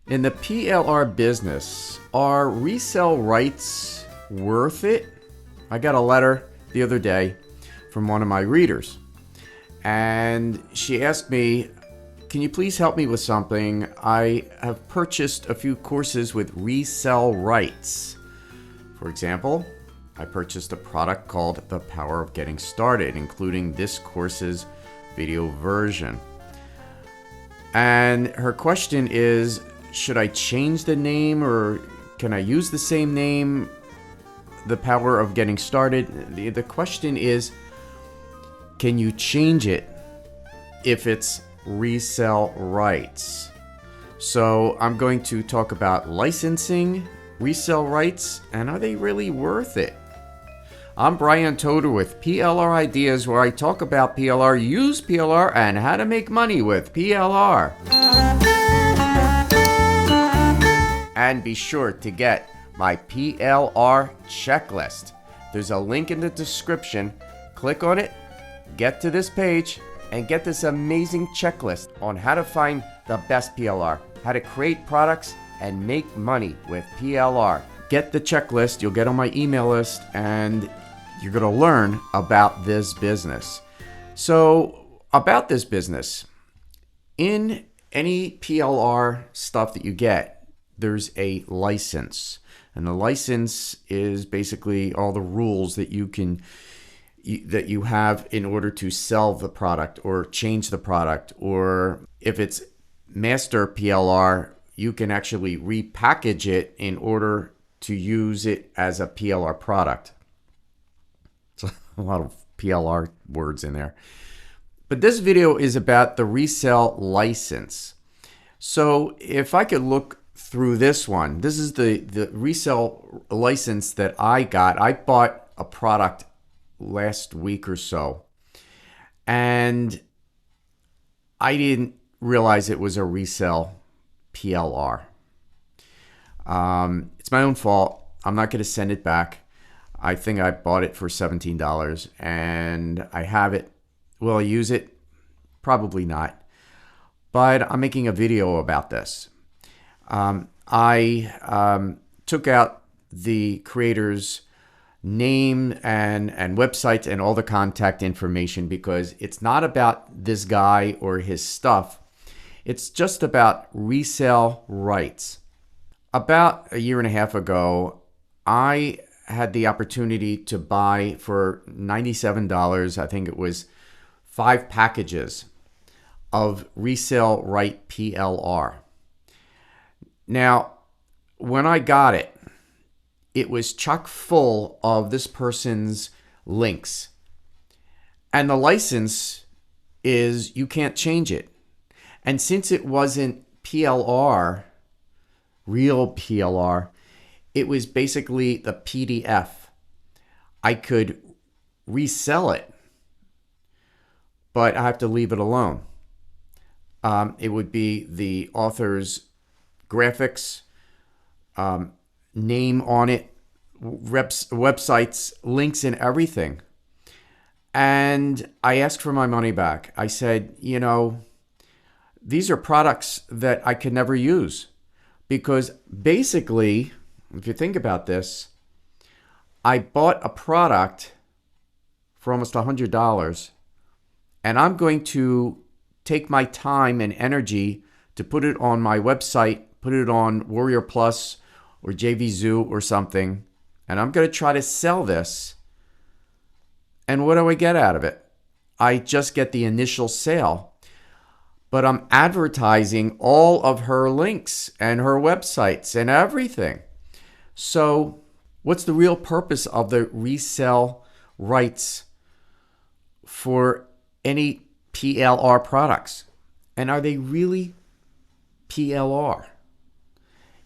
In the PLR business, are resale rights worth it? I got a letter the other day from one of my readers, and she asked me, can you please help me with something? I have purchased a few courses with Resale Rights. For example, I purchased a product called The Power of Getting Started, including this course's video version. And her question is, should I change the name or can I use the same name, The Power of Getting Started? The question is, can you change it if it's Resale Rights? So I'm going to talk about licensing, resale rights, and are they really worth it? I'm Brian Toder with PLR Ideas, where I talk about PLR, use PLR, and how to make money with PLR. And be sure to get my PLR checklist. There's a link in the description. Click on it, get to this page, and get this amazing checklist on how to find the best PLR, how to create products, and make money with PLR. Get the checklist, you'll get on my email list, and you're going to learn about this business. So, about this business, in any PLR stuff that you get, there's a license. And the license is basically all the rules that you have in order to sell the product or change the product. Or if it's master PLR, you can actually repackage it in order to use it as a PLR product. It's a lot of PLR words in there. But this video is about the resale license. So if I could look through this one, this is the resale license that I got. I bought a product last week or so, and I didn't realize it was a resale PLR. It's my own fault. I'm not going to send it back. I think I bought it for $17, and I have it. Will I use it? Probably not. But I'm making a video about this. I took out the creator's name and website and all the contact information because it's not about this guy or his stuff. It's just about resale rights. About a year and a half ago, I had the opportunity to buy for $97, I think it was 5 packages of resale right PLR. Now, when I got it, it was chock full of this person's links. And the license is you can't change it. And since it wasn't PLR, real PLR, it was basically the PDF. I could resell it, but I have to leave it alone. It would be the author's graphics, name on it, websites, links, and everything. And I asked for my money back. I said, these are products that I could never use because basically, if you think about this, I bought a product for almost $100, and I'm going to take my time and energy to put it on my website, put it on Warrior Plus or JVZoo or something, and I'm going to try to sell this. And what do I get out of it? I just get the initial sale, but I'm advertising all of her links and her websites and everything. So what's the real purpose of the resale rights for any PLR products? And are they really PLR?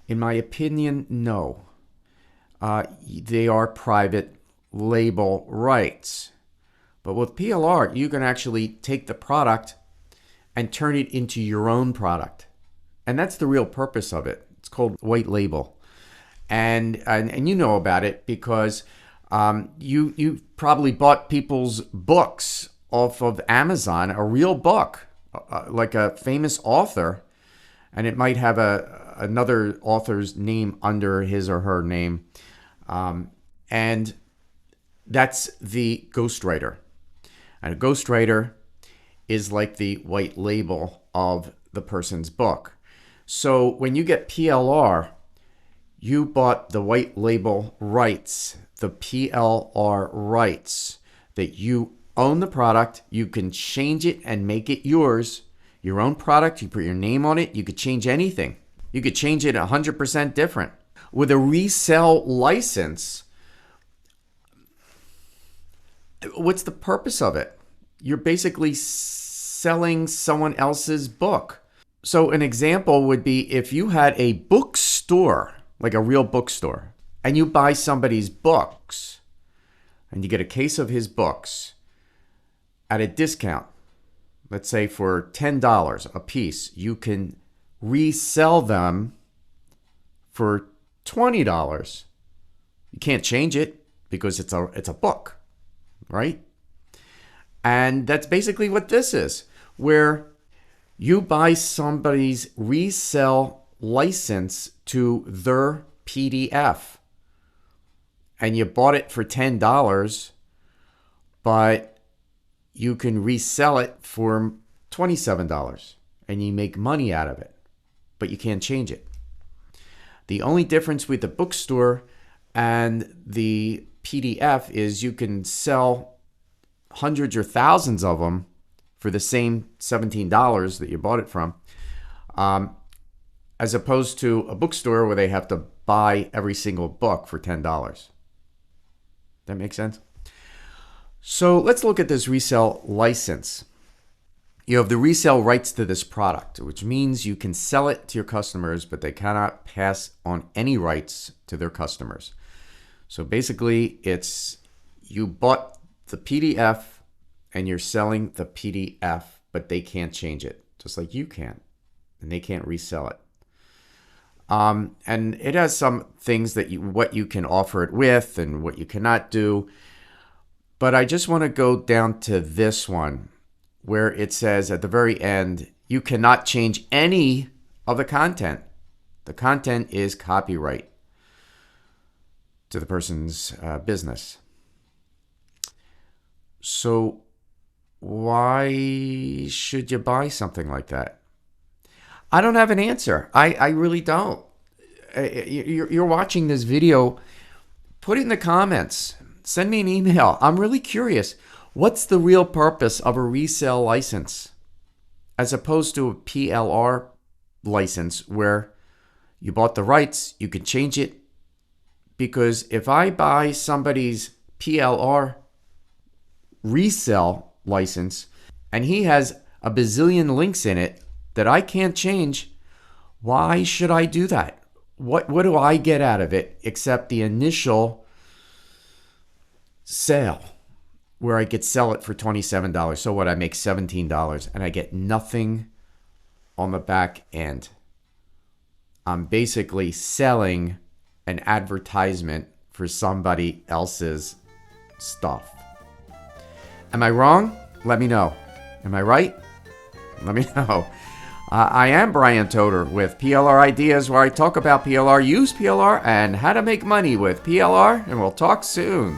In my opinion, no. They are private label rights. But with PLR, you can actually take the product and turn it into your own product. And that's the real purpose of it. It's called white label. And you know about it because you probably bought people's books off of Amazon, a real book, like a famous author, and it might have another author's name under his or her name. And that's the ghostwriter. And a ghostwriter is like the white label of the person's book. So when you get PLR, you bought the white label rights, the PLR rights, that you own the product. You can change it and make it yours. Your own product, you put your name on it. You could change anything. You could change it 100% different. With a resell license, what's the purpose of it? You're basically selling someone else's book. So an example would be if you had a bookstore, like a real bookstore, and you buy somebody's books, and you get a case of his books at a discount, let's say for $10 a piece, you can resell them for $20. You can't change it because it's a book, right? And that's basically what this is, where you buy somebody's resell license to their PDF, and you bought it for $10, but you can resell it for $27, and you make money out of it, but you can't change it. The only difference with the bookstore and the PDF is you can sell hundreds or thousands of them for the same $17 that you bought it from, as opposed to a bookstore where they have to buy every single book for $10. That makes sense? So let's look at this resale license. You have the resale rights to this product, which means you can sell it to your customers, but they cannot pass on any rights to their customers. So basically, it's you bought the PDF and you're selling the PDF, but they can't change it, just like you can, and they can't resell it. And it has some things that what you can offer it with and what you cannot do. But I just want to go down to this one where it says at the very end, you cannot change any of the content. The content is copyright to the person's business. So why should you buy something like that? I don't have an answer. I really don't. You're watching this video. Put it in the comments. Send me an email. I'm really curious. What's the real purpose of a resale license as opposed to a PLR license where you bought the rights, you can change it? Because if I buy somebody's PLR resell license and he has a bazillion links in it that I can't change, why should I do that? What do I get out of it except the initial sale where I could sell it for $27? So what, I make $17 and I get nothing on the back end. I'm basically selling an advertisement for somebody else's stuff. Am I wrong? Let me know. Am I right? Let me know. I am Brian Toder with PLR Ideas, where I talk about PLR, use PLR, and how to make money with PLR, and we'll talk soon.